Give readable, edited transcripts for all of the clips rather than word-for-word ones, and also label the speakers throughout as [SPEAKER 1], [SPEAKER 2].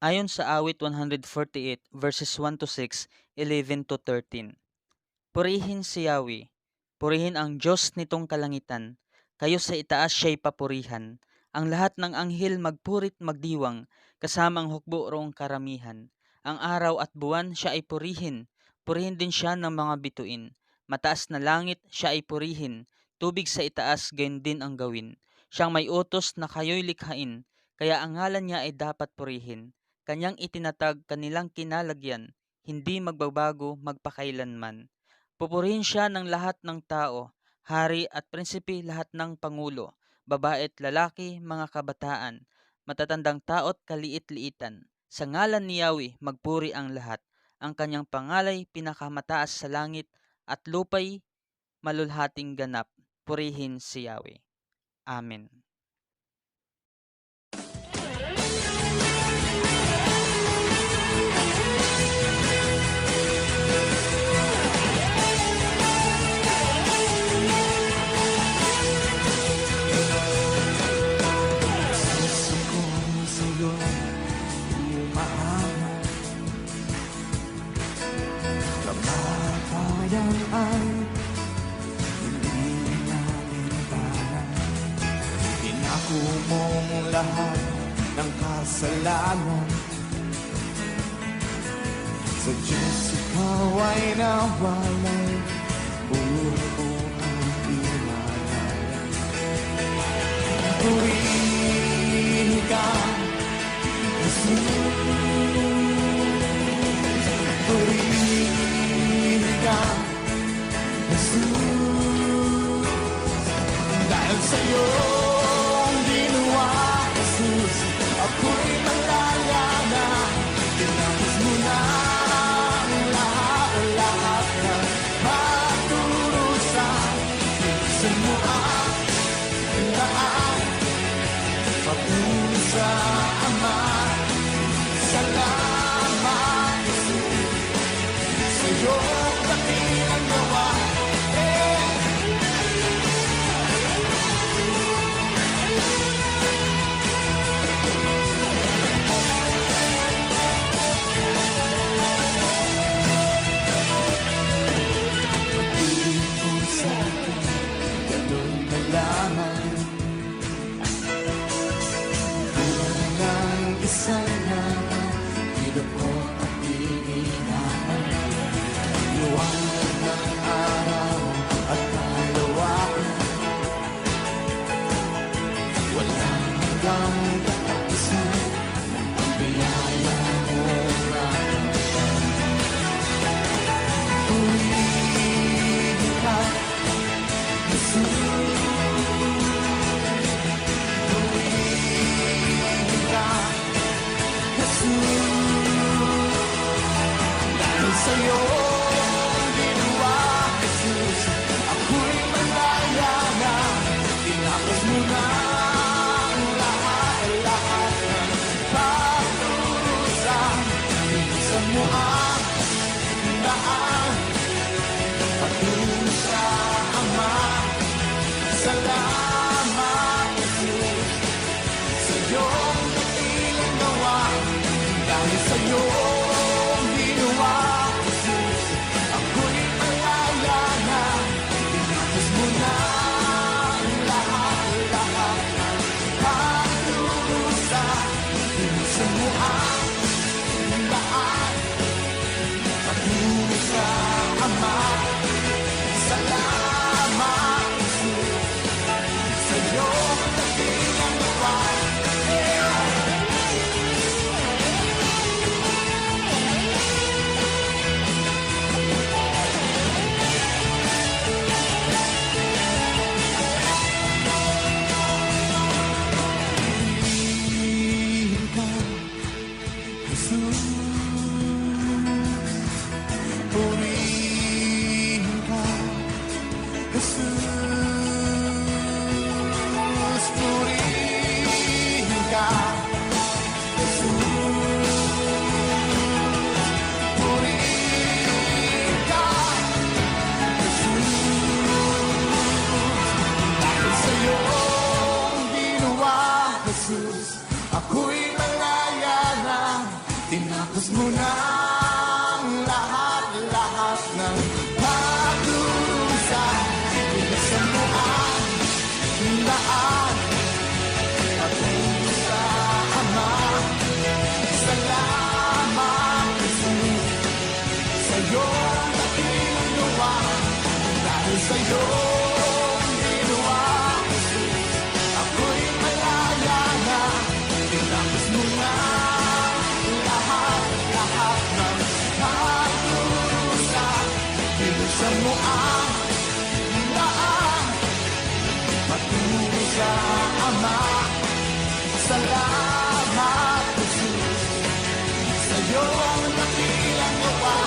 [SPEAKER 1] Ayon sa awit 148 verses 1 to 6, 11 to 13. Purihin si Yahweh, purihin ang Diyos nitong kalangitan, kayo sa itaas siya'y papurihan. Ang lahat ng anghel magpurit magdiwang, kasamang hukbo roong karamihan. Ang araw at buwan siya ay purihin, purihin din siya ng mga bituin. Mataas na langit siya ay purihin, tubig sa itaas gayon din ang gawin. Siyang may utos na kayo'y likhain, kaya ang ngalan niya ay dapat purihin. Kanyang itinatag kanilang kinalagyan, hindi magbabago magpakailanman. Pupurihin siya ng lahat ng tao, hari at prinsipe, lahat ng pangulo, babae at lalaki, mga kabataan, matatandang tao at kaliit-liitan. Sa ngalan ni Yahweh magpuri ang lahat. Ang kanyang pangalay pinakamataas sa langit at lupa'y malulhating ganap. Purihin si Yahweh. Amen.
[SPEAKER 2] Mong lahat ng kasalanan, sa Diyos ikaw ay nawalay, buhay ko ang pinalayan. Purihin ka, Jesus. Purihin ka, Jesus. Dahil sa'yo ako'y malaya na, tinapos mo na ang lahat ng pagdurusa. Bilisan mo ang lahat, patungo sa Ama. Salamat, Jesus, sa iyong dakilang gawa. Sa'yo ginawa, Jesus, ako'y malaya na, tinapos mo na ang lahat ng pagdurusa. Bilisan mo ang daan, patungo sa Ama. Salamat, Jesus, sa iyong dakilang gawa. Dahil sa'yo ginawa, ako'y malaya na, tinapos mo na ang lahat ng pagdurusa. Bilisan mo ang daan, patungo sa Ama. Salamat, Jesus, sa iyong dakilang gawa. iyong dakilang gawa, dahil sa iyong ginawa, Jesus, ako'y malaya na. Tinapos mo na lahat ng pagdurusa. Binusan mo ang daan patungo sa Ama. Salamat, Jesus, sa iyong dakilang gawa.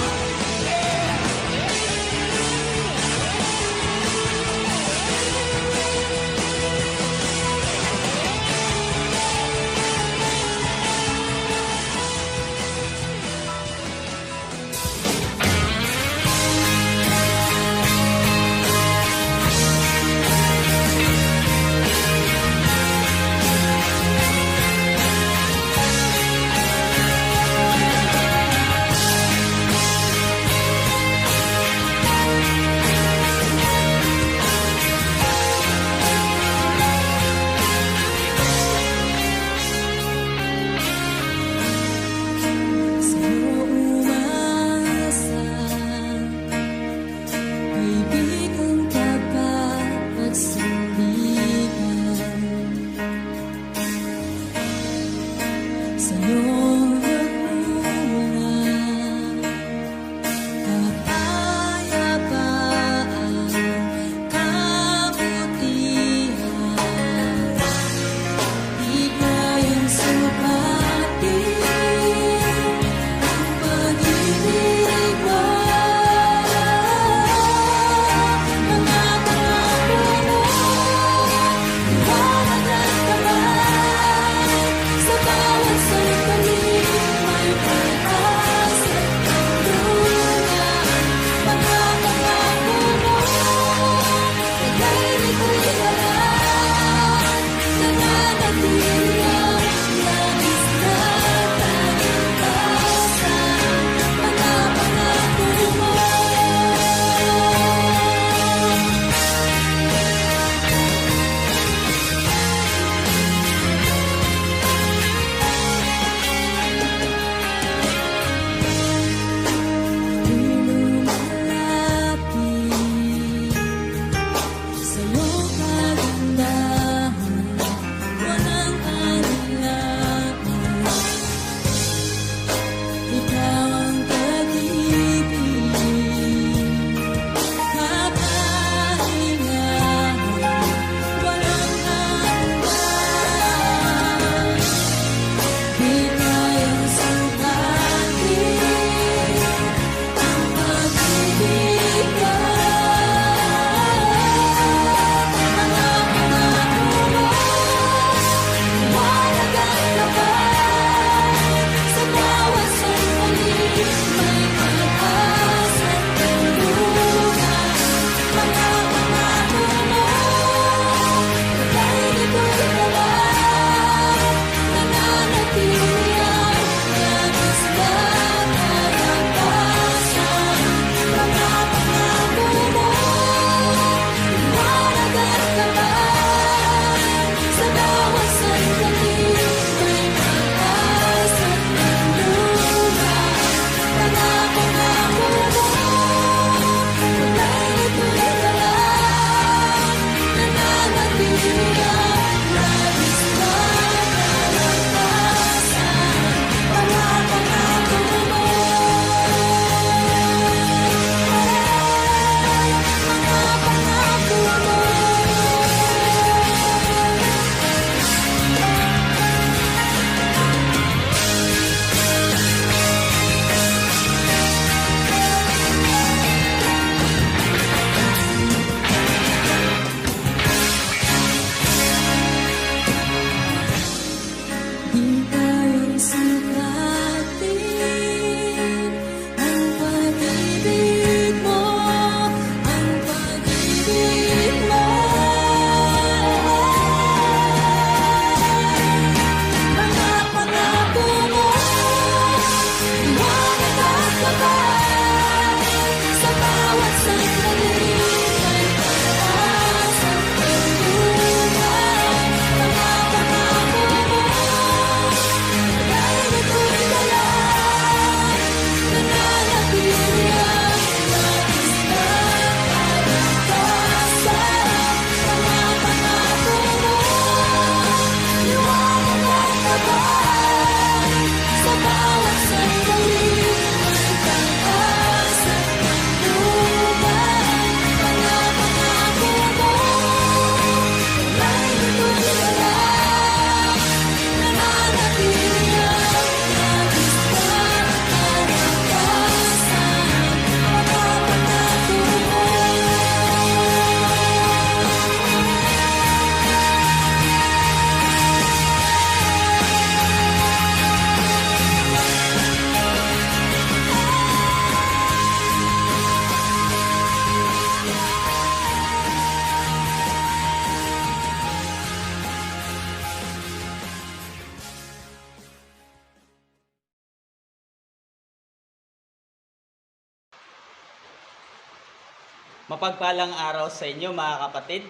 [SPEAKER 1] Mapagpalang araw sa inyo mga kapatid.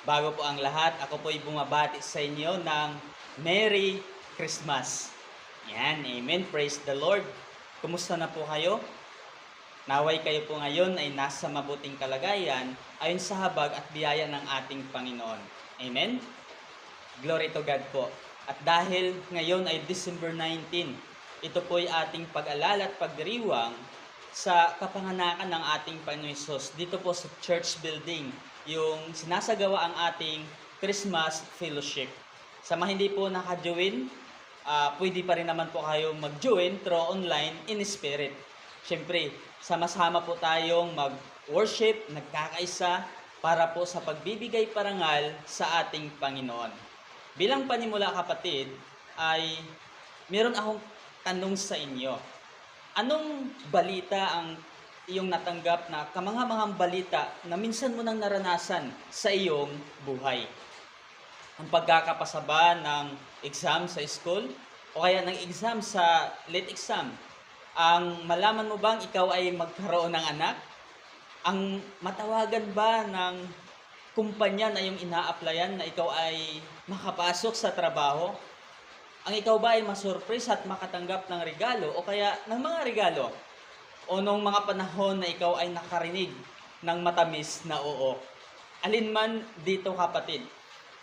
[SPEAKER 1] Bago po ang lahat, ako po'y bumabati sa inyo ng Merry Christmas. Yan, amen, praise the Lord. Kumusta na po kayo? Naway kayo po ngayon ay nasa mabuting kalagayan ayon sa habag at biyaya ng ating Panginoon. Amen? Glory to God po. At dahil ngayon ay December 19, ito po'y ating pag-alala at pagdiriwang sa kapanganakan ng ating Panginoon Hesus dito po sa church building, yung sinasagawa ang ating Christmas fellowship. Sa mga hindi po naka-join, pwede pa rin naman po kayo mag-join through online in spirit. Siyempre, sama-sama po tayong mag-worship, nagkakaisa para po sa pagbibigay parangal sa ating Panginoon. Bilang panimula kapatid, ay meron akong tanong sa inyo. Anong balita ang iyong natanggap na kamangha-manghang balita na minsan mo nang naranasan sa iyong buhay? Ang pagkakapasa ba ng exam sa school o kaya ng exam sa late exam? Ang malaman mo bang ikaw ay magkaroon ng anak? Ang matawagan ba ng kumpanya na iyong ina-applyan na ikaw ay makapasok sa trabaho? Ang ikaw ba ay masurprise at makatanggap ng regalo o kaya ng mga regalo? O nung mga panahon na ikaw ay nakarinig ng matamis na oo? Alin man dito kapatid,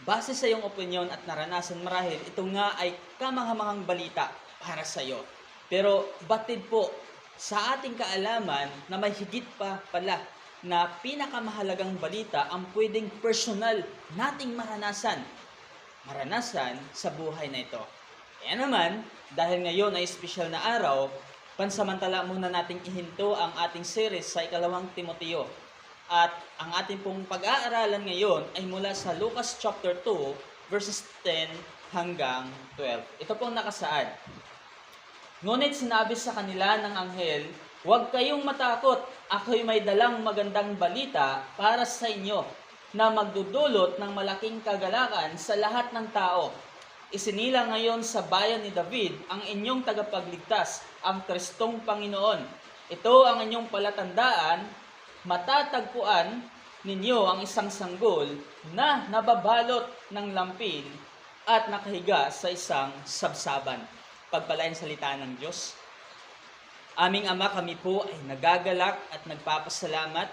[SPEAKER 1] base sa iyong opinion at naranasan marahil, ito nga ay kamanghamanghang balita para sa iyo. Pero batid po sa ating kaalaman na may higit pa pala na pinakamahalagang balita ang pwedeng personal nating maranasan sa buhay na ito. Kaya naman, dahil ngayon ay espesyal na araw, pansamantala muna nating ihinto ang ating series sa 2 Timoteo. At ang ating pong pag-aaralan ngayon ay mula sa Lucas chapter 2, verses 10 hanggang 12. Ito pong nakasaad. Ngunit sinabi sa kanila ng anghel, "Huwag kayong matakot, ako'y may dalang magandang balita para sa inyo na magdudulot ng malaking kagalakan sa lahat ng tao. Isinila ngayon sa bayan ni David ang inyong tagapagligtas, ang Kristong Panginoon. Ito ang inyong palatandaan, matatagpuan ninyo ang isang sanggol na nababalot ng lampin at nakahiga sa isang sabsaban." Pagpalain salita ng Diyos. Aming Ama, kami po ay nagagalak at nagpapasalamat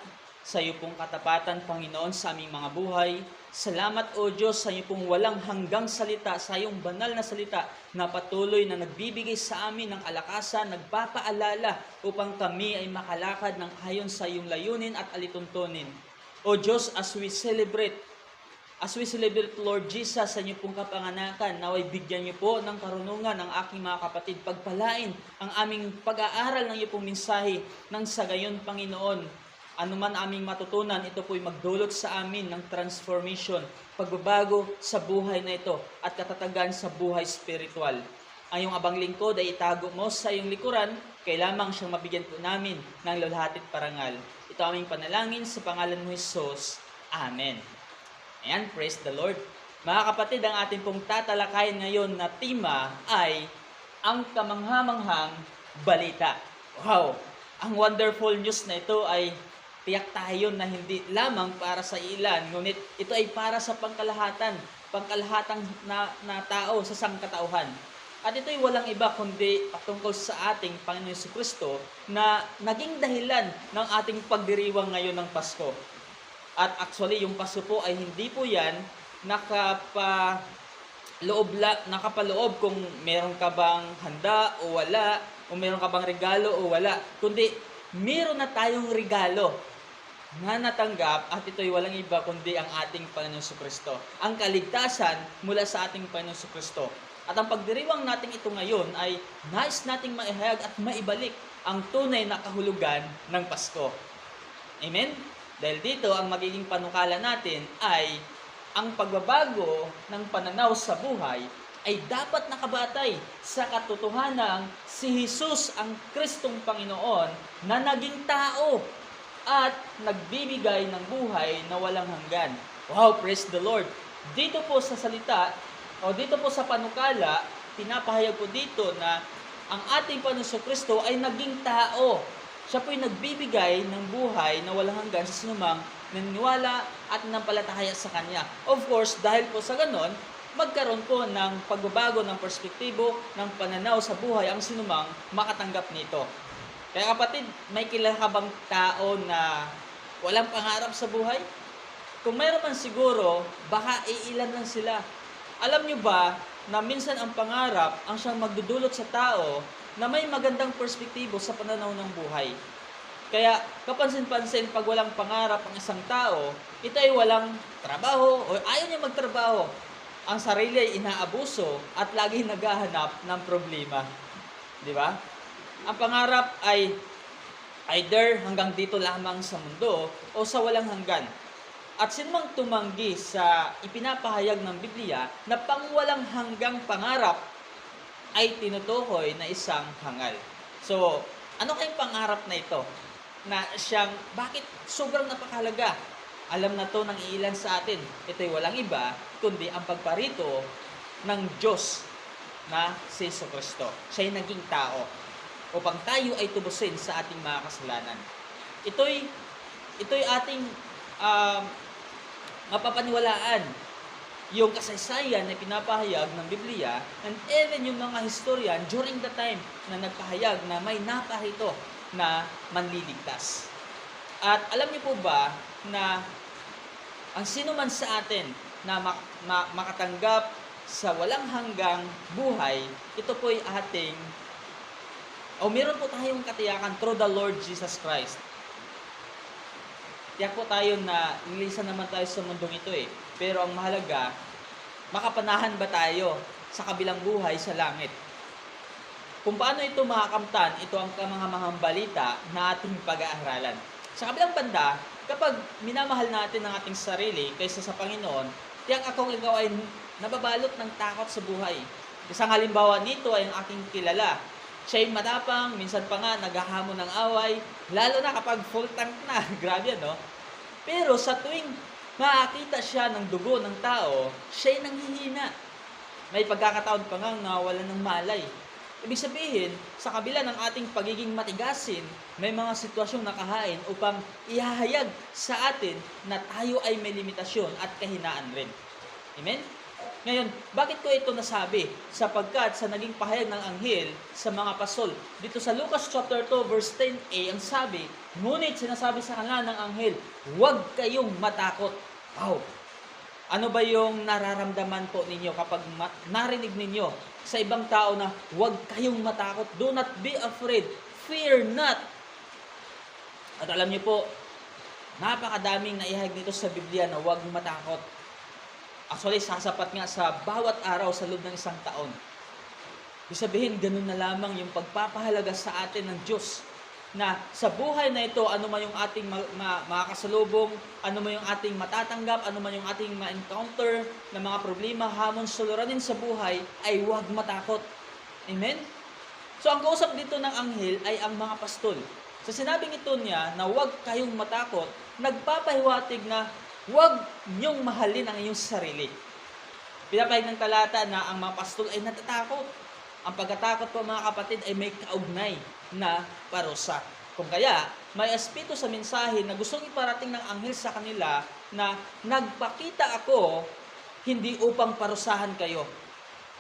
[SPEAKER 1] sa iyo pong katapatan, Panginoon, sa aming mga buhay. Salamat, O Diyos, sa iyo pong walang hanggang salita, sa iyong banal na salita na patuloy na nagbibigay sa amin ng kalakasan, nagpapaalala upang kami ay makalakad ng ayon sa iyong layunin at alituntunin. O Diyos, as we celebrate, Lord Jesus, sa inyo pong kapanganakan, naway bigyan niyo po ng karunungan ang aking mga kapatid. Pagpalain ang aming pag-aaral ng iyo pong mensahe nang sa gayon, Panginoon, anuman aming matutunan, ito po'y magdulot sa amin ng transformation, pagbabago sa buhay na ito at katatagan sa buhay spiritual. Ang iyong abang lingkod ay itago mo sa iyong likuran, kay lamang siyang mabigyan po namin ng lulhatit parangal. Ito aming panalangin sa pangalan mo, Jesus. Amen. Ayan, praise the Lord. Mga kapatid, ang ating pong tatalakayin ngayon na tema ay ang kamanghamanghang balita. Wow! Ang wonderful news na ito ay tiyak tayo na hindi lamang para sa ilan, ngunit ito ay para sa pangkalahatang na tao sa sangkatauhan. At ito ay walang iba kundi patungkol sa ating Panginoon Jesucristo na naging dahilan ng ating pagdiriwang ngayon ng Pasko. At actually, yung Pasko po ay hindi po yan nakapaloob kung meron ka bang handa o wala, o meron ka bang regalo o wala, kundi meron na tayong regalo na natanggap, at ito'y walang iba kundi ang ating Panginoon Jesucristo. Ang kaligtasan mula sa ating Panginoon Jesucristo. At ang pagdiriwang natin ito ngayon ay nais nating maihayag at maibalik ang tunay na kahulugan ng Pasko. Amen? Dahil dito, ang magiging panukala natin ay ang pagbabago ng pananaw sa buhay ay dapat nakabatay sa katotohanang si Jesus ang Kristong Panginoon na naging tao at nagbibigay ng buhay na walang hanggan. Wow, praise the Lord! Dito po sa salita, o dito po sa panukala, pinapahayag po dito na ang ating Panginoon Kristo ay naging tao Siya po'y nagbibigay ng buhay na walang hanggan sa sinumang naniniwala at nanampalataya sa Kanya. Of course, dahil po sa ganon, magkaroon po ng pagbabago ng perspektibo, ng pananaw sa buhay ang sinumang makatanggap nito. Kaya kapatid, may kilala ka bang tao na walang pangarap sa buhay? Kung mayroon man siguro, baka iilan lang sila. Alam nyo ba na minsan ang pangarap ang siyang magdudulot sa tao na may magandang perspektibo sa pananaw ng buhay. Kaya kapansin-pansin pag walang pangarap ang isang tao, ito ay walang trabaho o ayaw niya magtrabaho. Ang sarili ay inaabuso at lagi naghahanap ng problema. Di ba? Ang pangarap ay either hanggang dito lamang sa mundo o sa walang hanggan. At sinumang tumanggi sa ipinapahayag ng Biblia na pangwalang hanggang pangarap ay tinutukoy na isang hangal. So, ano kayong pangarap na ito? Na siyang, bakit sobrang napakahalaga? Alam na to ng iilan sa atin. Ito'y walang iba, kundi ang pagparito ng Diyos na si Jesucristo. Siya'y naging tao upang tayo ay tubusin sa ating mga kasalanan. Ito'y ating mapapaniwalaan yung kasaysayan na pinapahayag ng Biblia and even yung mga historian during the time na nagpahayag na may naparito na manliligtas. At alam niyo po ba na ang sino man sa atin na makatanggap sa walang hanggang buhay, ito po'y ating meron po tayong katiyakan through the Lord Jesus Christ. Tiyak po tayo na lilisan naman tayo sa mundong ito Pero ang mahalaga, makapanahan ba tayo sa kabilang buhay sa langit? Kung paano ito makakamtan, ito ang mga balita na ating pag-aaralan. Sa kabilang banda, kapag minamahal natin ang ating sarili kaysa sa Panginoon, tiyak akong ikaw ay nababalot ng takot sa buhay. Isang halimbawa nito ay ang aking kilala. Siya'y matapang, minsan pa nga naghahamon ng away, lalo na kapag full tank na. Grabe no? Pero sa tuwing makakita siya ng dugo ng tao, siya'y nanghihina. May pagkakataon pa nga nawalan ng malay. Ibig sabihin, sa kabila ng ating pagiging matigasin, may mga sitwasyong nakahain upang ihahayag sa atin na tayo ay may limitasyon at kahinaan rin. Amen? Ngayon, bakit ko ito nasabi? Sapagkat sa naging pahayag ng anghel sa mga apostol, dito sa Lucas chapter 2 verse 10a, ang sabi, ngunit sinasabi sa kanila ng anghel, huwag kayong matakot. Wow! Ano ba yung nararamdaman po ninyo kapag narinig ninyo sa ibang tao na huwag kayong matakot? Do not be afraid. Fear not. At alam niyo po, napakadaming naihayag dito sa Biblia na huwag matakot. Actually, sasapat nga sa bawat araw sa loob ng isang taon. Ibig sabihin, ganun na lamang yung pagpapahalaga sa atin ng Diyos na sa buhay na ito, ano man yung ating makakasalubong, ano man yung ating matatanggap, ano man yung ating ma-encounter na mga problema, hamon, suliranin sa buhay, ay huwag matakot. Amen? So, ang kausap dito ng anghel ay ang mga pastol. Sa sinabing ito niya na huwag kayong matakot, nagpapahiwatig na huwag niyong mahalin ang iyong sarili. Pinapahayag ng talata na ang mga pastol ay natatakot. Ang pagkatakot po mga kapatid ay may kaugnay na parusa. Kung kaya, may espiritu sa mensahe na gustong iparating ng anghel sa kanila na nagpakita ako hindi upang parusahan kayo.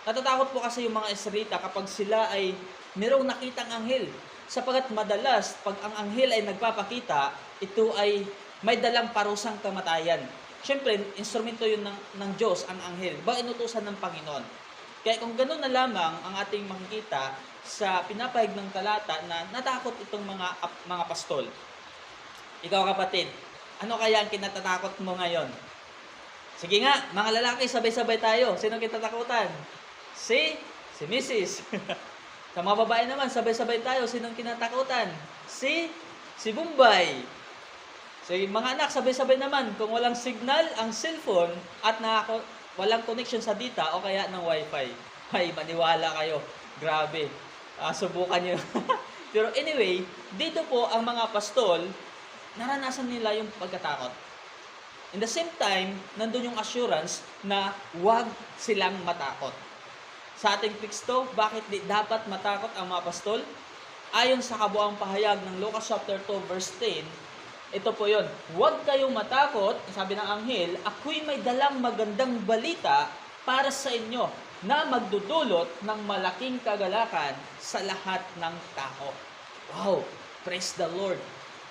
[SPEAKER 1] Natatakot po kasi yung mga Israelita kapag sila ay mayroong nakitang anghel. Sapagat madalas, pag ang anghel ay nagpapakita, ito ay may dalang parusang kamatayan. Siyempre, instrumento yun ng Diyos, ang anghel. Ba inutusan ng Panginoon. Kaya kung gano'n na lamang ang ating makikita sa pinapahayag ng talata na natakot itong mga pastol. Ikaw kapatid, ano kaya ang kinatatakot mo ngayon? Sige nga, mga lalaki, sabay-sabay tayo. Sino kinatakutan? Si Mrs. Sa mga babae naman, sabay-sabay tayo. Sino kinatakutan? Si Bombay. So, mga anak, sabay-sabay naman. Kung walang signal ang cellphone at walang connection sa data o kaya ng wifi. Ay, maniwala kayo. Grabe. Subukan nyo. Pero anyway, dito po ang mga pastol, naranasan nila yung pagkatakot. In the same time, nandun yung assurance na huwag silang matakot. Sa ating teksto, bakit dapat matakot ang mga pastol?
[SPEAKER 3] Ayon sa kabuang pahayag ng Lucas chapter 2 verse 10, ito po yun. Huwag kayong matakot, sabi ng anghel, ako'y may dalang magandang balita para sa inyo na magdudulot ng malaking kagalakan sa lahat ng tao. Wow! Praise the Lord!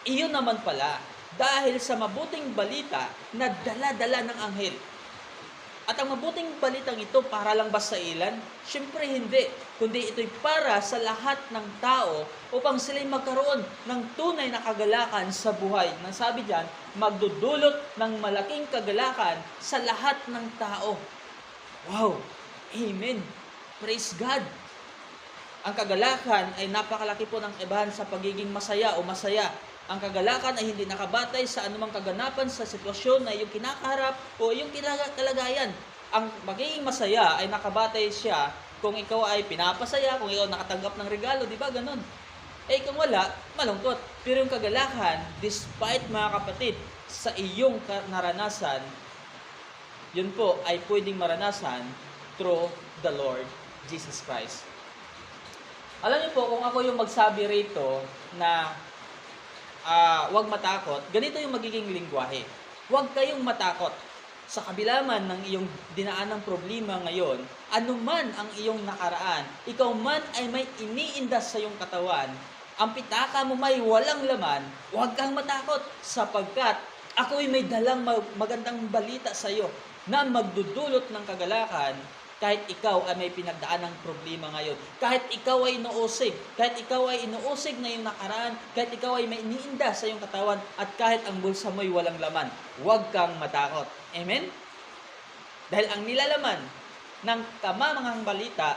[SPEAKER 3] Iyon naman pala, dahil sa mabuting balita na dala-dala ng anghel. At ang mabuting balitang ito para lang ba sa ilan? Siyempre hindi, kundi ito'y para sa lahat ng tao upang sila'y magkaroon ng tunay na kagalakan sa buhay. Nang sabi diyan, magdudulot ng malaking kagalakan sa lahat ng tao. Wow! Amen! Praise God! Ang kagalakan ay napakalaki po ng ibahan sa pagiging masaya o masaya. Ang kagalakan ay hindi nakabatay sa anumang kaganapan sa sitwasyon na iyong kinakaharap o iyong kalagayan. Ang magiging masaya ay nakabatay siya kung ikaw ay pinapasaya, kung ikaw nakatanggap ng regalo, di ba ganon? Kung wala, malungkot. Pero yung kagalakan, despite mga kapatid, sa iyong naranasan, yun po ay pwedeng maranasan through the Lord Jesus Christ. Alam niyo po, kung ako yung magsabi rito na huwag matakot, ganito yung magiging lingwahe. Huwag kayong matakot. Sa kabila man ng iyong dinaanang problema ngayon, anuman ang iyong nakaraan, ikaw man ay may iniindas sa iyong katawan, ang pitaka mo may walang laman, huwag kang matakot sapagkat ako'y may dalang magandang balita sa iyo na magdudulot ng kagalakan kahit ikaw ay may pinagdaan ng problema ngayon, kahit ikaw ay inuusig na yung nakaraan, kahit ikaw ay may iniinda sa iyong katawan, at kahit ang bulsa mo'y walang laman, huwag kang matakot. Amen? Dahil ang nilalaman ng kamamanghang balita,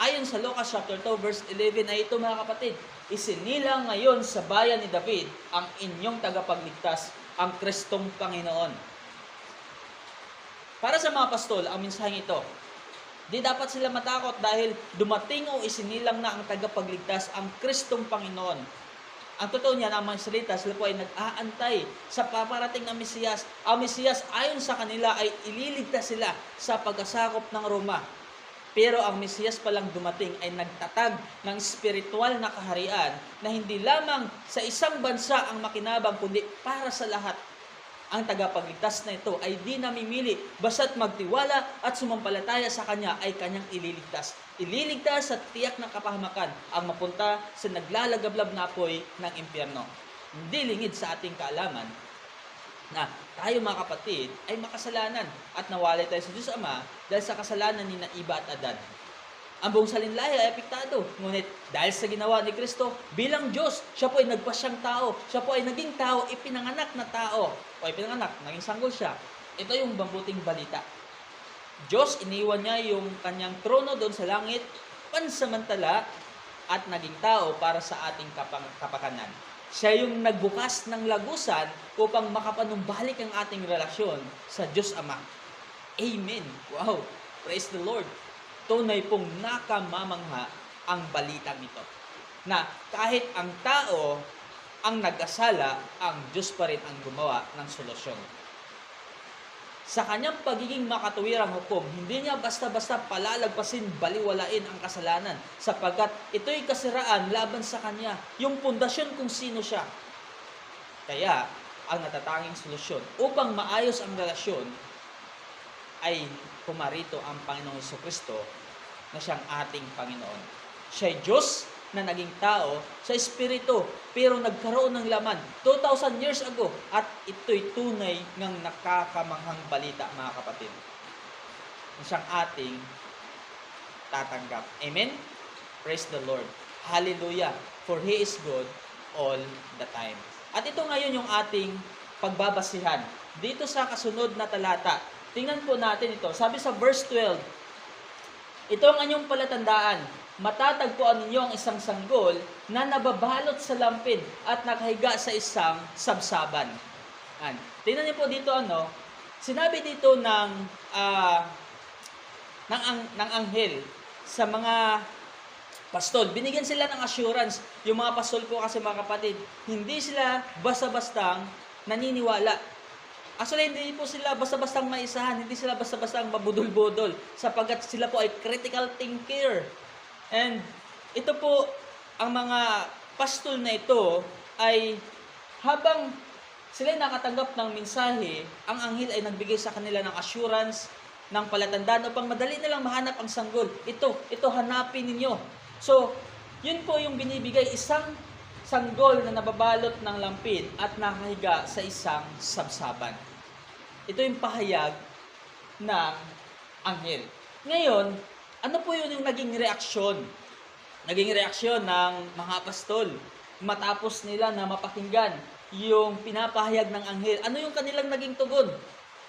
[SPEAKER 3] ayon sa Lucas chapter 2 verse 11 ay ito mga kapatid, isinilang ngayon sa bayan ni David ang inyong tagapagligtas, ang Kristong Panginoon. Para sa mga pastol, ang mensaheng ito, di dapat sila matakot dahil dumating o isinilang na ang tagapagligtas, ang Kristong Panginoon. Ang totoo niyan, ang mga salita, sila po ay nag-aantay sa paparating na Mesiyas. Ang Mesiyas, ayon sa kanila, ay ililigtas sila sa pagkasakop ng Roma. Pero ang Mesiyas palang dumating ay nagtatag ng spiritual na kaharian na hindi lamang sa isang bansa ang makinabang, kundi para sa lahat. Ang tagapagligtas na ito ay di namimili, basta't magtiwala at sumampalataya sa Kanya ay Kanyang ililigtas. Ililigtas sa tiyak ng kapahamakan ang mapunta sa naglalagablab na apoy ng impyerno. Hindi lingid sa ating kaalaman na tayo mga kapatid ay makasalanan at nawalay tayo sa Diyos Ama dahil sa kasalanan ni Iba at Adan. Ang buong salinlaya ay apektado. Ngunit dahil sa ginawa ni Kristo, bilang Diyos, siya po ay nagpasyang tao. Siya po ay naging tao, ipinanganak na tao. O ipinanganak, naging sanggol siya. Ito yung mabuting balita. Diyos, iniwan niya yung kanyang trono doon sa langit, pansamantala, at naging tao para sa ating kapakanan. Siya yung nagbukas ng lagusan upang makapanumbalik ang ating relasyon sa Diyos Ama. Amen. Wow. Praise the Lord. Tunay pong nakamamangha ang balitang ito. Na kahit ang tao ang nag-asala, ang Diyos pa rin ang gumawa ng solusyon. Sa kanyang pagiging makatuwirang hukom, hindi niya basta-basta palalagpasin, baliwalain ang kasalanan sapagkat ito'y kasiraan laban sa kanya, yung pundasyon kung sino siya. Kaya, ang natatanging solusyon upang maayos ang relasyon ay pumarito ang Panginoong Jesucristo na siyang ating Panginoon. Siya ay Diyos na naging tao sa Espiritu, pero nagkaroon ng laman 2,000 years ago, at ito'y tunay ng nakakamanghang balita, mga kapatid, na siyang ating tatanggap. Amen? Praise the Lord. Hallelujah. For He is good all the time. At ito ngayon yung ating pagbabasihan. Dito sa kasunod na talata, tingnan po natin ito. Sabi sa verse 12, ito ang anyong palatandaan. Matatagpuan ninyo ang isang sanggol na nababalot sa lampin at nakahiga sa isang sabsaban. Tingnan niyo po dito sinabi dito ng anghel sa mga pastol. Binigyan sila ng assurance. Yung mga pastol po kasi mga kapatid, hindi sila basta-bastang naniniwala. Actually, hindi po sila basta-bastang maisahan, hindi sila basta-bastang mabudol-budol, sapagkat sila po ay critical thinker. And ito po, ang mga pastol na ito ay habang sila ay nakatanggap ng mensahe, ang anghel ay nagbigay sa kanila ng assurance, ng palatandaan upang madali nilang mahanap ang sanggol. Ito hanapin ninyo. So, yun po yung binibigay, isang sanggol na nababalot ng lampin at nakahiga sa isang sabsaban. Ito yung pahayag ng anghel. Ngayon, ano po yun yung naging reaksyon? Naging reaksyon ng mga apostol matapos nila na mapakinggan yung pinapahayag ng anghel. Ano yung kanilang naging tugon?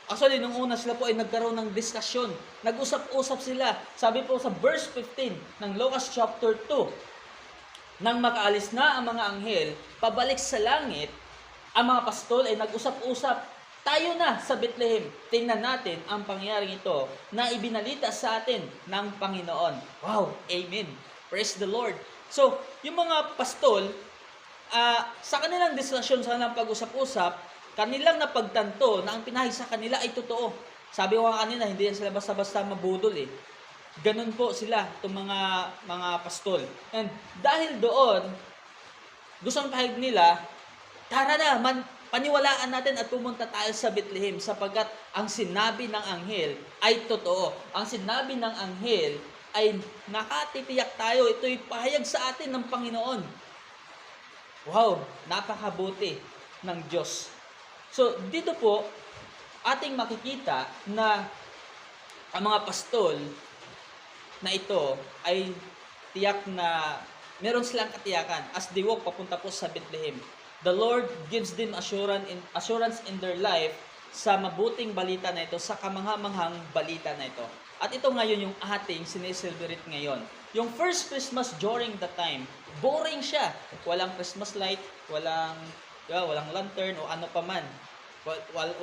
[SPEAKER 3] Actually, nung una sila po ay nagkaroon ng diskusyon. Nag-usap-usap sila. Sabi po sa verse 15 ng Lucas chapter 2, nang makaalis na ang mga anghel, pabalik sa langit, ang mga pastol ay nag-usap-usap, tayo na sa Bethlehem. Tingnan natin ang pangyayaring ito na ibinalita sa atin ng Panginoon. Wow! Amen! Praise the Lord! So, yung mga pastol, sa kanilang diskusyon, sa kanilang pag-usap-usap, kanilang napagtanto na ang pinahayag sa kanila ay totoo. Sabi ko nga kanina, hindi yan sila basta-basta mabudol eh. Ganun po sila, itong mga pastol. And dahil doon, gustong pahayag nila, tara na, paniwalaan natin at pumunta tayo sa Bethlehem sapagkat ang sinabi ng anghel ay totoo. Ang sinabi ng anghel ay nakatitiyak tayo. Ito'y pahayag sa atin ng Panginoon. Wow, napakabuti ng Diyos. So, dito po, ating makikita na ang mga pastol na ito ay tiyak na meron silang katiyakan as they walk papunta po sa Bethlehem. The Lord gives them assurance in their life sa mabuting balita na ito, sa kamangha-manghang balita na ito. At ito ngayon yung ating sineselebrate ngayon. Yung first Christmas during the time, boring siya. Walang Christmas light, walang lantern o ano pa man.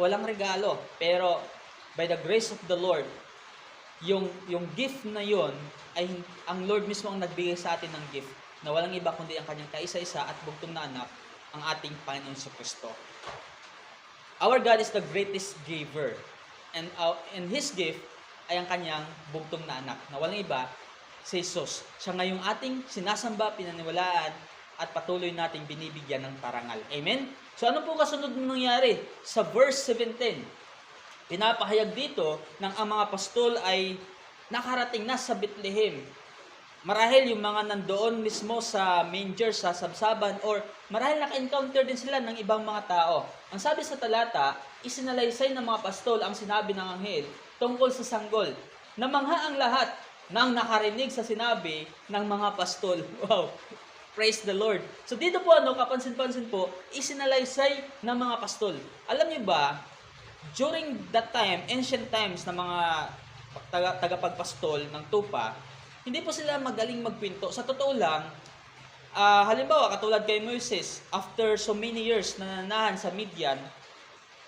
[SPEAKER 3] Walang regalo. Pero by the grace of the Lord, yung gift na yon ay ang Lord mismo ang nagbigay sa atin ng gift na walang iba kundi ang kanyang kaisa-isa at bugtong na anak, ang ating Panginoon sa Kristo. Our God is the greatest giver. And His gift ay ang kanyang bugtong na anak na walang iba, si Jesus. Siya ngayong ating sinasamba, pinaniwalaan, at patuloy nating binibigyan ng parangal. Amen? So ano po kasunod na nangyari? Sa verse 17, pinapahayag dito ng ang mga pastol ay nakarating na sa Bethlehem. Marahil yung mga nandoon mismo sa manger, sa sabsaban, or marahil naka-encounter din sila ng ibang mga tao. Ang sabi sa talata, isinalaysay ng mga pastol ang sinabi ng anghel tungkol sa sanggol. Namangha ang lahat nang nakarinig sa sinabi ng mga pastol. Wow! Praise the Lord. So dito po, kapansin-pansin po, isinalaysay ng mga pastol. Alam niyo ba, during that time, ancient times na mga tagapagpastol ng tupa, hindi po sila magaling magkwento. Sa totoo lang, halimbawa, katulad kay Moses, after so many years na nanahan sa Midian,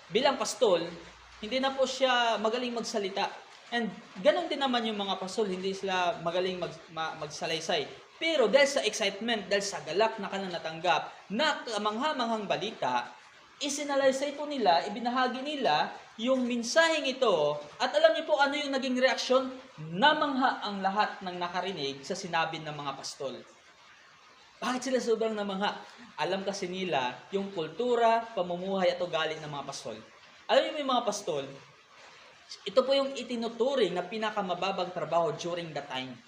[SPEAKER 3] bilang pastol, hindi na po siya magaling magsalita. And ganon din naman yung mga pastol, hindi sila magaling magsalaysay. Pero dahil sa excitement, dahil sa galak na kanilang natanggap, na kamangha-manghang balita, isinalaysay po nila, ibinahagi nila yung mensaheng ito. At alam niyo po ano yung naging reaksyon? Namangha ang lahat ng nakarinig sa sinabi ng mga pastol. Bakit sila sobrang namangha? Alam kasi nila yung kultura, pamumuhay at ugali ng mga pastol. Alam niyo yung mga pastol, ito po yung itinuturing na pinakamababang trabaho during the time.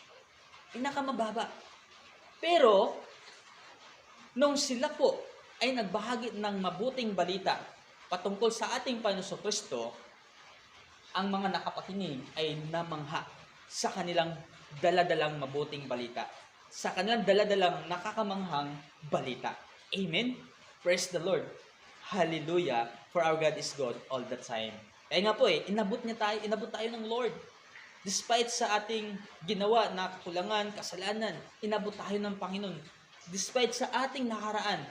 [SPEAKER 3] Pinakamababa. Pero, nung sila po ay nagbahagi ng mabuting balita patungkol sa ating Panginoon Kristo, ang mga nakapakinig ay namangha sa kanilang daladalang mabuting balita. Sa kanilang daladalang nakakamanghang balita. Amen? Praise the Lord. Hallelujah. For our God is good all the time. Kaya nga po inabot tayo ng Lord. Despite sa ating ginawa na kakulangan, kasalanan, inabot tayo ng Panginoon. Despite sa ating nakaraan,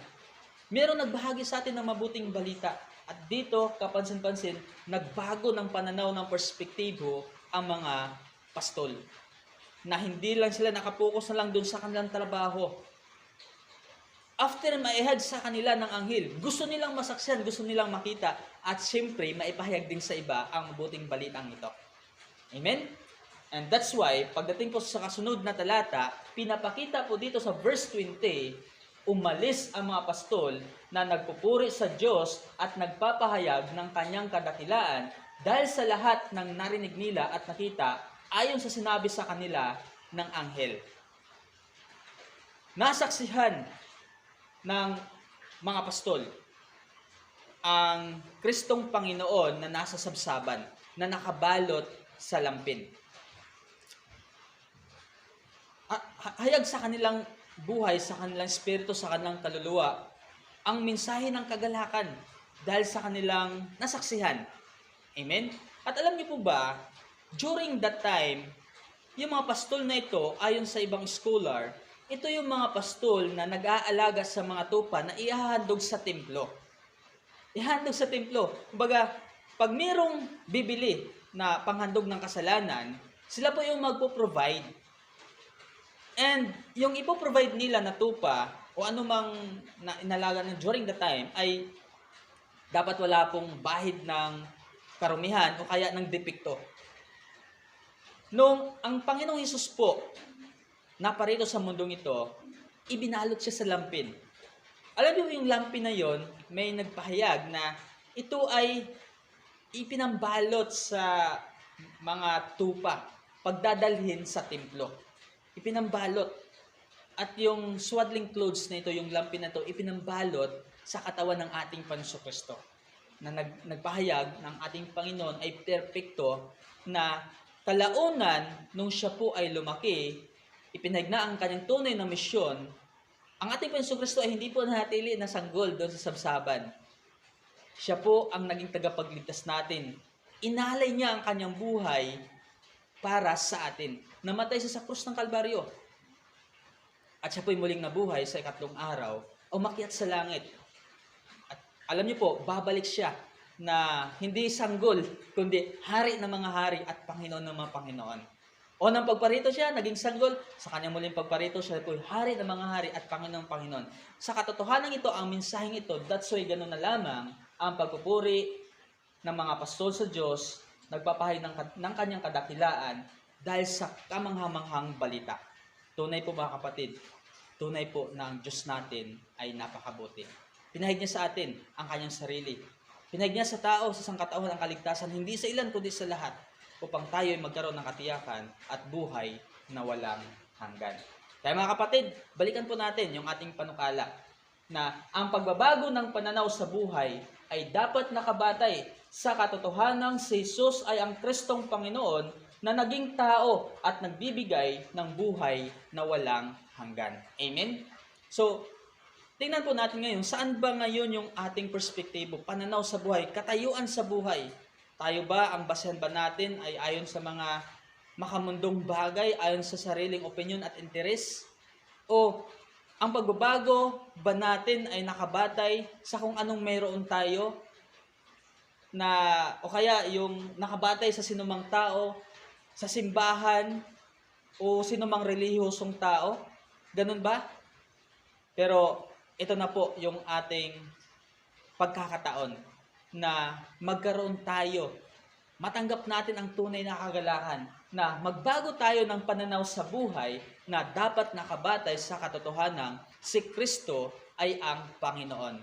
[SPEAKER 3] meron nagbahagi sa atin ng mabuting balita. At dito, kapansin-pansin, nagbago ng pananaw ng perspektibo ang mga pastol. Na hindi lang sila nakapokus na lang doon sa kanilang trabaho. After maihag sa kanila ng anghel, gusto nilang masaksihan, gusto nilang makita, at siyempre, maipahayag din sa iba ang mabuting balitang ito. Amen? And that's why, pagdating po sa kasunod na talata, pinapakita po dito sa verse 20, umalis ang mga pastol na nagpupuri sa Diyos at nagpapahayag ng kanyang kadakilaan dahil sa lahat ng narinig nila at nakita ayon sa sinabi sa kanila ng anghel. Nasaksihan ng mga pastol ang Kristong Panginoon na nasa sabsaban, na nakabalot sa lampin. Hayag sa kanilang buhay, sa kanilang espiritu, sa kanilang kaluluwa, ang mensahe ng kagalakan dahil sa kanilang nasaksihan. Amen? At alam niyo po ba, during that time, yung mga pastol na ito, ayon sa ibang scholar, ito yung mga pastol na nag-aalaga sa mga tupa na ihahandog sa templo. Ihahandog sa templo. Kumbaga, pag mayroong bibili na panghandog ng kasalanan, sila po yung magpo-provide. And yung ipo-provide nila na tupa o anumang na inalaga na during the time ay dapat wala pong bahid ng karumihan o kaya ng depekto. Nung ang Panginoong Hesus po naparito sa mundong ito, ibinalot siya sa lampin. Alam niyo yung lampin na yon, may nagpahayag na ito ay ipinambalot sa mga tupa pagdadalhin sa templo. Ipinambalot. At yung swaddling clothes na ito, yung lampin na ito, ipinambalot sa katawan ng ating Panginoong Kristo. Na nagpahayag ng ating Panginoon ay perpekto na kalaunan nung siya po ay lumaki, ipinahayag na ang kanyang tunay na misyon. Ang ating Panginoong Kristo ay hindi po nanatili na sanggol doon sa sabsaban. Siya po ang naging tagapagligtas natin. Inalay niya ang kanyang buhay para sa atin. Namatay siya sa krus ng Kalbaryo. At siya po'y muling nabuhay sa ikatlong araw, umakyat sa langit. At alam niyo po, babalik siya na hindi sanggol, kundi hari ng mga hari at Panginoon ng mga Panginoon. O nang pagparito siya, naging sanggol, sa kanyang muling pagparito, siya po'y hari ng mga hari at Panginoon ng Panginoon. Sa katotohanan ito, ang mensaheng ito, that's why ganun na lamang ang pagpupuri ng mga pastol sa Diyos, nagpapahayag ng kanyang kadakilaan, dahil sa kamanghamanghang balita. Tunay po mga kapatid, tunay po na ang Diyos natin ay napakabuti. Pinahayag niya sa atin ang kanyang sarili. Pinahayag niya sa tao, sa sangkatauhan ang kaligtasan, hindi sa ilan kundi sa lahat, upang tayo ay magkaroon ng katiyakan at buhay na walang hanggan. Kaya mga kapatid, balikan po natin yung ating panukala na ang pagbabago ng pananaw sa buhay ay dapat nakabatay sa katotohanang si Jesus ay ang Kristong Panginoon na naging tao at nagbibigay ng buhay na walang hanggan. Amen? So, tingnan po natin ngayon, saan ba ngayon yung ating perspektibo, pananaw sa buhay, katayuan sa buhay? Tayo ba, ang basehan ba natin ay ayon sa mga makamundong bagay, ayon sa sariling opinion at interes? O ang pagbabago ba natin ay nakabatay sa kung anong mayroon tayo? O kaya yung nakabatay sa sinumang tao, sa simbahan, o sinumang relihiyosong tao? Ganun ba? Pero ito na po yung ating pagkakataon na magkaroon tayo, matanggap natin ang tunay na kagalakan, na magbago tayo ng pananaw sa buhay na dapat nakabatay sa katotohanang si Kristo ay ang Panginoon.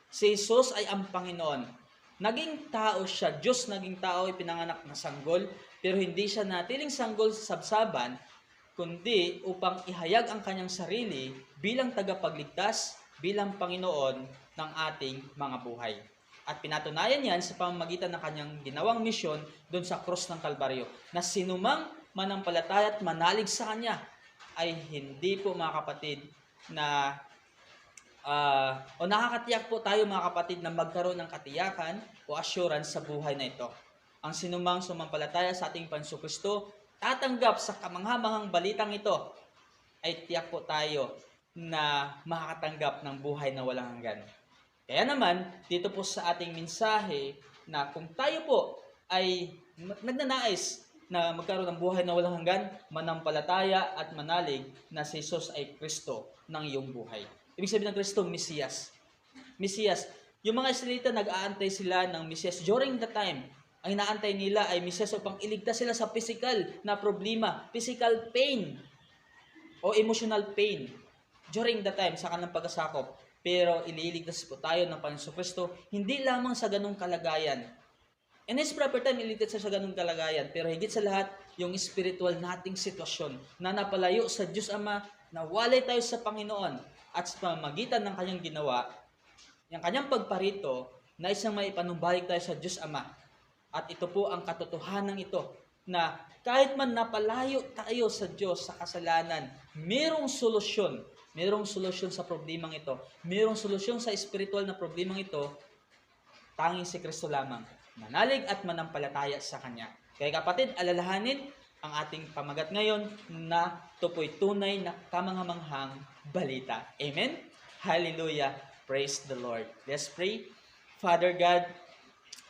[SPEAKER 3] Si Jesus ay ang Panginoon. Naging tao siya, Diyos naging tao, ipinanganak na sanggol, pero hindi siya natiling sanggol sa sabsaban, kundi upang ihayag ang kanyang sarili bilang tagapagligtas, bilang Panginoon ng ating mga buhay. At pinatunayan yan sa pamamagitan ng kanyang ginawang misyon doon sa krus ng Kalbaryo, na sinumang manampalataya at manalig sa kanya ay hindi po mga kapatid na nakakatiyak po tayo mga kapatid na magkaroon ng katiyakan o assurance sa buhay na ito. Ang sinumang sumampalataya sa ating Panginoong Kristo, tatanggap sa kamanghamanghang balitang ito, ay tiyak po tayo na makakatanggap ng buhay na walang hanggan. Kaya naman, dito po sa ating mensahe na kung tayo po ay nagnanais na magkaroon ng buhay na walang hanggan, manampalataya at manalig na si Jesus ay Kristo ng iyong buhay. Ibig sabihin ng Kristo, Mesiyas. Mesiyas. Yung mga Israelita, nag-aantay sila ng Mesiyas. During the time, Ang inaantay nila ay Mesiyas upang iligtas sila sa physical na problema, physical pain o emotional pain during the time sa kanilang pagkasakop. Pero ililigtas po tayo ng Panginoon Kristo hindi lamang sa ganung kalagayan. In His proper time, iligtas sa ganung kalagayan. Pero higit sa lahat, yung spiritual nating sitwasyon na napalayo sa Diyos Ama, na walay tayo sa Panginoon at sa pamamagitan ng kanyang ginawa, yung kanyang pagparito na isang may ipanumbalik tayo sa Diyos Ama. At ito po ang katotohanan ito na kahit man napalayo tayo sa Diyos sa kasalanan, mayroong solusyon. Mayroong solusyon sa problemang ito. Mayroong solusyon sa spiritual na problemang ito. Tanging si Kristo lamang. Manalig at manampalataya sa Kanya. Kaya kapatid, alalahanin ang ating pamagat ngayon na ito po'y tunay na kamanghamanghang balita. Amen? Hallelujah! Praise the Lord. Let's pray. Father God,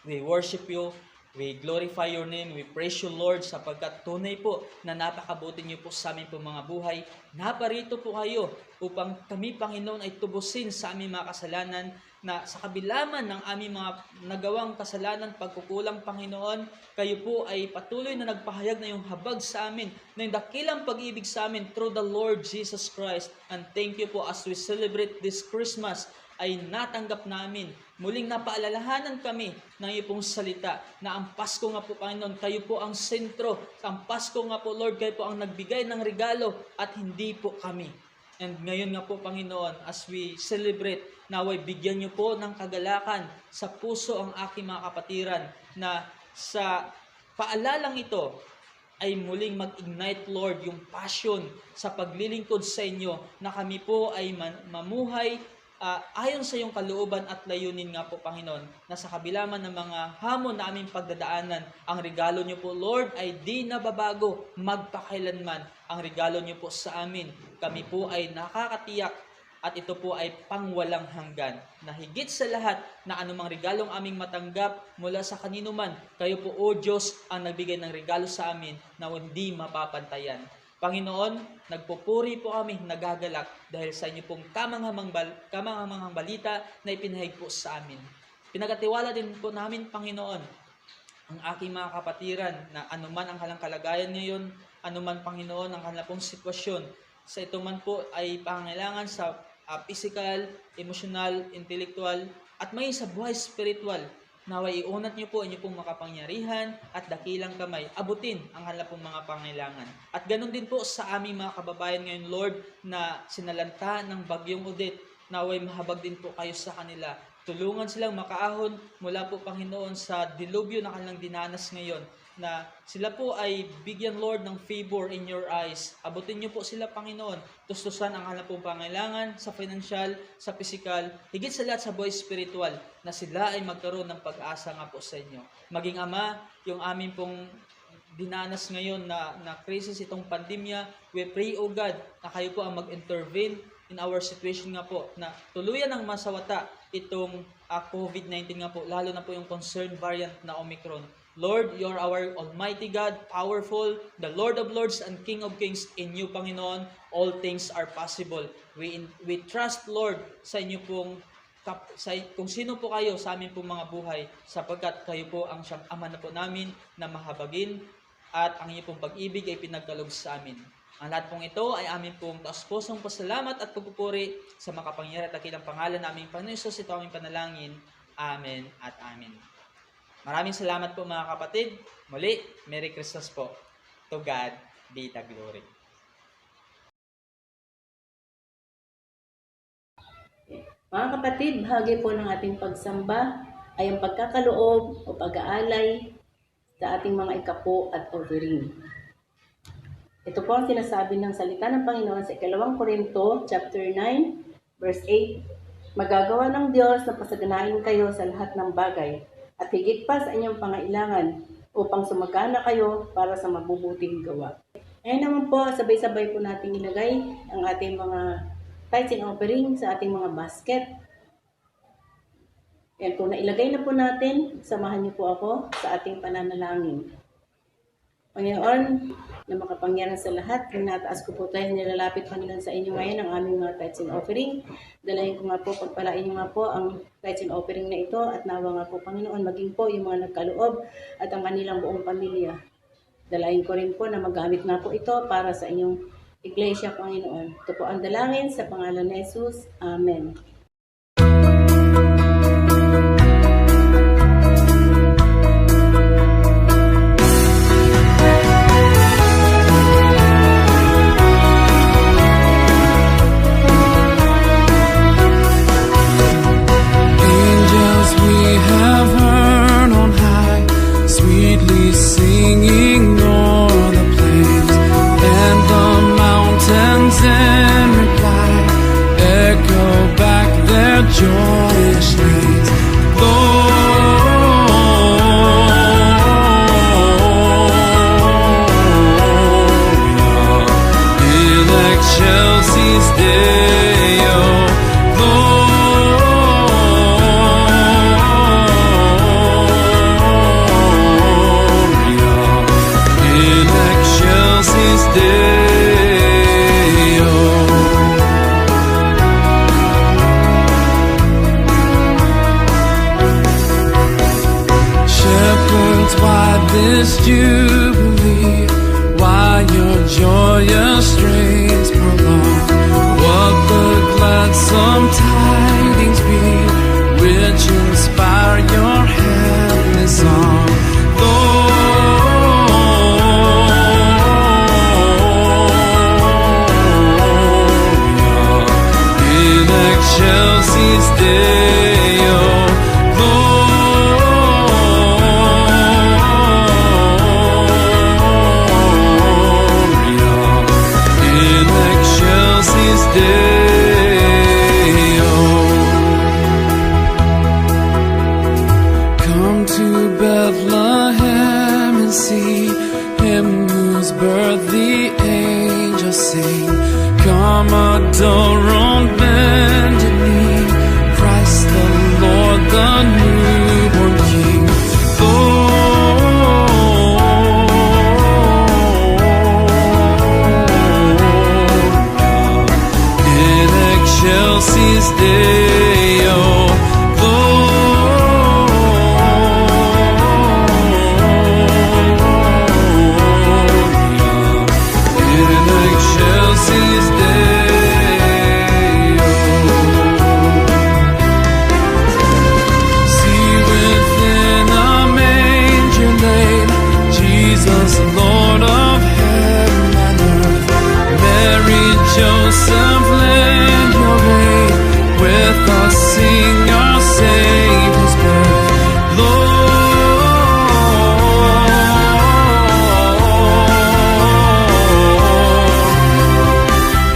[SPEAKER 3] we worship you. We glorify your name. We praise you, Lord, sapagkat tunay po na napakabuti niyo po sa aming po mga buhay. Naparito po kayo upang kami, Panginoon, ay tubusin sa aming mga kasalanan na sa kabilaman ng aming mga nagawang kasalanan, pagkukulang, Panginoon, kayo po ay patuloy na nagpahayag na yung habag sa amin, na yung dakilang pag-ibig sa amin through the Lord Jesus Christ. And thank you po as we celebrate this Christmas, ay natanggap namin. Muling napaalalahanan kami ng iyong pong salita na ang Pasko nga po, Panginoon, kayo po ang sentro. Ang Pasko nga po, Lord, kayo po ang nagbigay ng regalo at hindi po kami. And ngayon nga po, Panginoon, as we celebrate, naway bigyan niyo po ng kagalakan sa puso ang aking mga kapatiran na sa paalalang ito ay muling mag-ignite, Lord, yung passion sa paglilingkod sa inyo na kami po ay mamuhay ayon sa iyong kalooban at layunin nga po, Panginoon, na sa kabila man ng mga hamon na aming pagdadaanan, ang regalo niyo po, Lord, ay di nababago magpakailanman. Ang regalo niyo po sa amin, kami po ay nakakatiyak at ito po ay pangwalang hanggan. Na higit sa lahat na anumang regalong aming matanggap mula sa kanino man, kayo po, O Diyos, ang nagbigay ng regalo sa amin na hindi mapapantayan. Panginoon, nagpupuri po kami, nagagalak dahil sa inyo pong kamanghamanghang balita na ipinahayag po sa amin. Pinagatiwala din po namin, Panginoon, ang aking mga kapatiran na anuman ang kanilang kalagayan ngayon, anuman, Panginoon, ang kanilang pong sitwasyon, sa ito man po ay pangangailangan sa physical, emotional, intellectual, at may sa buhay spiritual. Naway iunat niyo po inyo pong makapangyarihan at dakilang kamay, abutin ang kanilang pong mga pangailangan. At ganun din po sa aming mga kababayan ngayon, Lord, na sinalanta ng bagyong Odette, naway mahabag din po kayo sa kanila. Tulungan silang makaahon mula po, Panginoon, sa dilubyo na kanilang dinanas ngayon, na sila po ay bigyan, Lord, ng favor in your eyes. Abutin niyo po sila, Panginoon. Tustusan ang kanilang pong pangailangan sa financial, sa physical, higit sa lahat sa buhay spiritual, na sila ay magkaroon ng pag-asa nga po sa inyo. Maging Ama, yung aming pong dinanas ngayon na crisis, itong pandemya, we pray, O God, na kayo po ang mag-intervene in our situation nga po, na tuluyan ng masawata itong COVID-19 nga po, lalo na po yung concerned variant na Omicron. Lord, you are our Almighty God, powerful, the Lord of Lords and King of Kings. In you, Panginoon, all things are possible. We trust, Lord, sa inyo pong, kung sino po kayo sa amin pong mga buhay, sapagkat kayo po ang siyang Ama na po namin na mahabagin at ang inyong pong pag-ibig ay pinagkaloob sa amin. Ang lahat pong ito ay amin pong taos-pusong pasalamat at pagpupuri sa makapangyarihan at dakilang pangalan na aming Panginoon Hesus. Ito aming panalangin. Amen at amen. Maraming salamat po, mga kapatid. Muli, Merry Christmas po. To God be the glory.
[SPEAKER 4] Mga kapatid, bahagi po ng ating pagsamba ay ang pagkakaloob o pag-aalay sa ating mga ikapo at offering. Ito po ang sinasabi ng salita ng Panginoon sa 2 Korinto chapter 9, verse 8. Magagawa ng Diyos na pasaganain kayo sa lahat ng bagay at higit pa sa inyong pangailangan upang sumagana kayo para sa mabubuting gawa. Ngayon naman po, sabay-sabay po natin ilagay ang ating mga tithes and offering sa ating mga basket. Yan po, nailagay na po natin. Samahan niyo po ako sa ating pananalangin. Panginoon, na makapangyarihan sa lahat, tinataas ko po tayo, nilalapit Panginoon sa inyo ngayon ang aming mga tithes and offering. Dalayan ko nga po, pagpalain niyo nga po ang tithes and offering na ito at nawa nga po Panginoon, maging po yung mga nagkaloob at ang kanilang buong pamilya. Dalayan ko rin po na magamit nga po ito para sa inyong iglesia, Panginoon. Ito po ang dalangin sa pangalan ni Jesus. Amen.
[SPEAKER 2] Angels we have heard on high, sweetly singing o'er the plains, and the mountains in reply echo back their joyous strains. Gloria in excelsis Deo. In excelsis Deo. Shepherds, why this jubilee? Why your joyous strains prolong? What the gladsome tidings be, which inspire your heavenly song? In excelsis Deo. Gloria in excelsis Deo. Come to Bethlehem and see him whose birth the angels sing. Come adore on bended knee, Christ the Lord, the newborn King. In excelsis Deo. In excelsis Deo. See within a manger laid Jesus, Lord of heaven and earth. Mary, Joseph, lend your aid. With us sing our Savior's birth.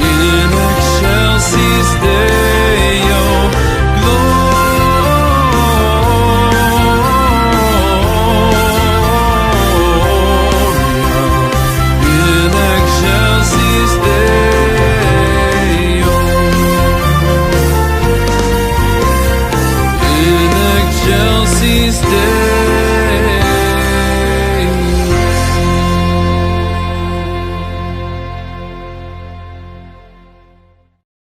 [SPEAKER 2] In excelsis Deo. Gloria in excelsis Deo. In excelsis Deo.